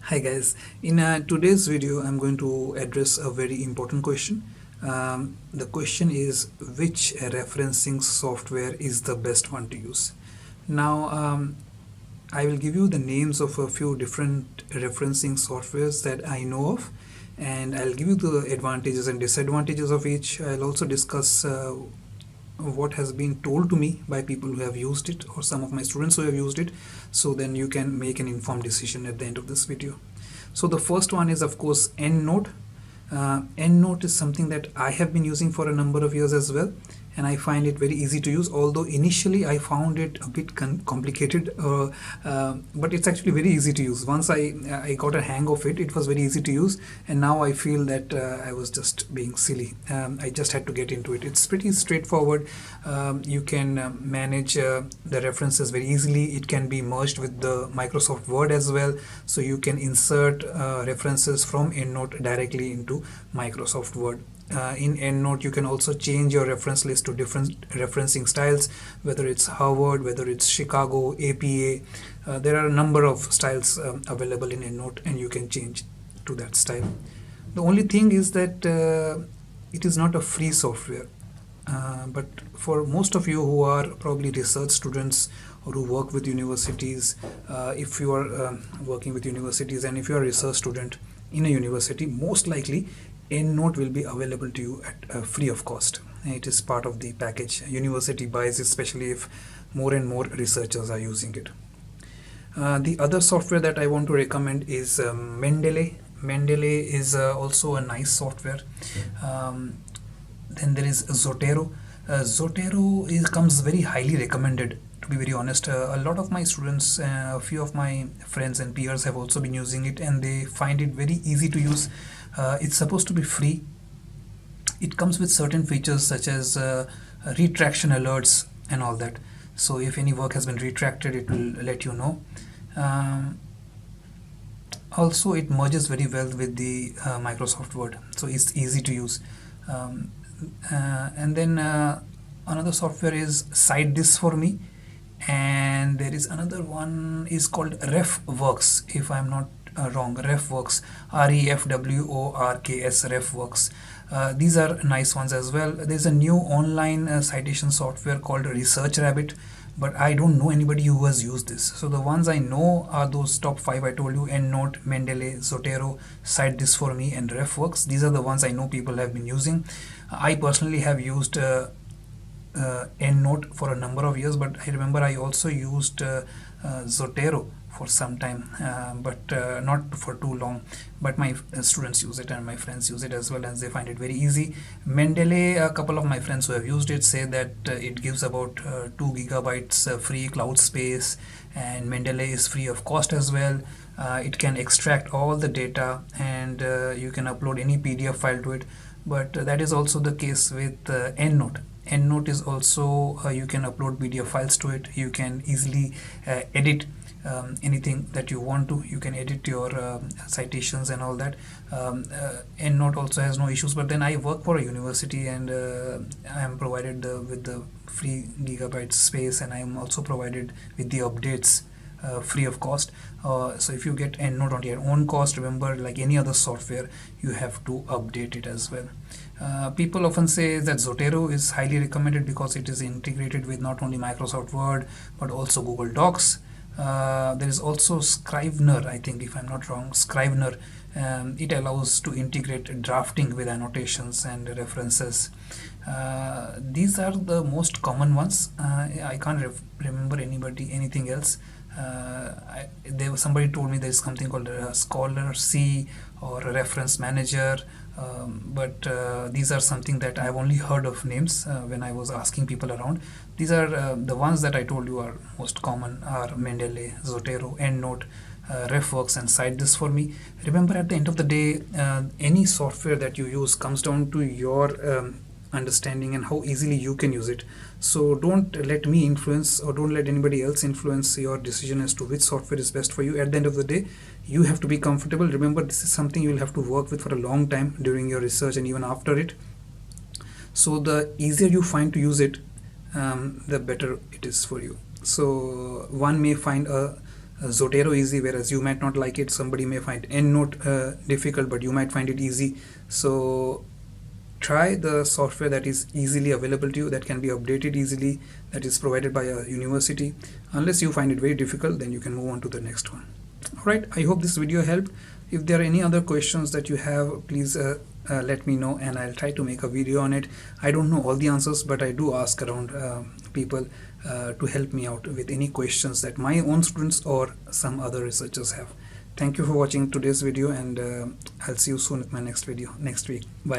Hi guys, in today's video I'm going to address a very important question. The question is, which referencing software is the best one to use? Now I will give you the names of a few different referencing softwares that I know of, and I'll give you the advantages and disadvantages of each. I'll also discuss what has been told to me by people who have used it or some of my students who have used it, so then you can make an informed decision at the end of this video. So the first one is of course EndNote. EndNote is something that I have been using for a number of years as well, and I find it very easy to use, although initially I found it a bit complicated, but it's actually very easy to use. Once I got a hang of it, it was very easy to use, and now I feel that I was just being silly. I just had to get into it. It's pretty straightforward. You can manage the references very easily. It can be merged with the Microsoft Word as well, so you can insert references from EndNote directly into Microsoft Word. In EndNote, you can also change your reference list to different referencing styles, whether it's Harvard, whether it's Chicago, APA. There are a number of styles available in EndNote, and you can change to that style. The only thing is that it is not a free software. But for most of you who are probably research students or who work with universities, if you are working with universities and if you are a research student in a university, most likely EndNote will be available to you at free of cost. It is part of the package university buys, especially if more and more researchers are using it. The other software that I want to recommend is Mendeley. Mendeley is also a nice software. Then there is Zotero. Zotero comes very highly recommended, to be very honest. A lot of my students, a few of my friends and peers have also been using it, and they find it very easy to use. It's supposed to be free. It comes with certain features such as retraction alerts and all that. So if any work has been retracted, it will let you know. Also, it merges very well with the Microsoft Word, so it's easy to use. And then another software is CiteThis4me, and there is another one is called RefWorks, if I'm not wrong. RefWorks, REFWORKS, RefWorks. These are nice ones as well. There's a new online citation software called ResearchRabbit, but I don't know anybody who has used this. So the ones I know are those top 5 I told you: EndNote, Mendeley, Zotero, CiteThis4me, and RefWorks. These are the ones I know people have been using. I personally have used EndNote for a number of years, but I remember I also used Zotero for some time, but not for too long. But my students use it and my friends use it as well, and they find it very easy. Mendeley, a couple of my friends who have used it say that it gives about 2 gigabytes free cloud space, and Mendeley is free of cost as well. It can extract all the data, and you can upload any PDF file to it. But that is also the case with EndNote. EndNote is also, you can upload PDF files to it. You can easily edit anything that you want to. You can edit your citations and all that. EndNote also has no issues, but then I work for a university, and I am provided with the free gigabyte space, and I am also provided with the updates free of cost. So if you get EndNote on your own cost, remember, like any other software, you have to update it as well. People often say that Zotero is highly recommended because it is integrated with not only Microsoft Word but also Google Docs. There is also Scrivener, I think, if I'm not wrong. Scrivener, it allows to integrate drafting with annotations and references. These are the most common ones. I can't remember anything else. Somebody told me there is something called Scholar C or Reference Manager, but these are something that I've only heard of names when I was asking people around. These are the ones that I told you are most common are Mendeley, Zotero, EndNote, RefWorks, and CiteThis4me. Remember, at the end of the day, any software that you use comes down to your understanding and how easily you can use it. So don't let me influence, or don't let anybody else influence your decision as to which software is best for you. At the end of the day, you have to be comfortable. Remember, this is something you will have to work with for a long time during your research and even after it. So the easier you find to use it, the better it is for you. So one may find a Zotero easy, whereas you might not like it. Somebody may find EndNote difficult, but you might find it easy. So try the software that is easily available to you, that can be updated easily, that is provided by a university. Unless you find it very difficult, then you can move on to the next one. All right, I hope this video helped. If there are any other questions that you have, please let me know, and I'll try to make a video on it. I don't know all the answers, but I do ask around people to help me out with any questions that my own students or some other researchers have. Thank you for watching today's video, and I'll see you soon with my next video next week. Bye.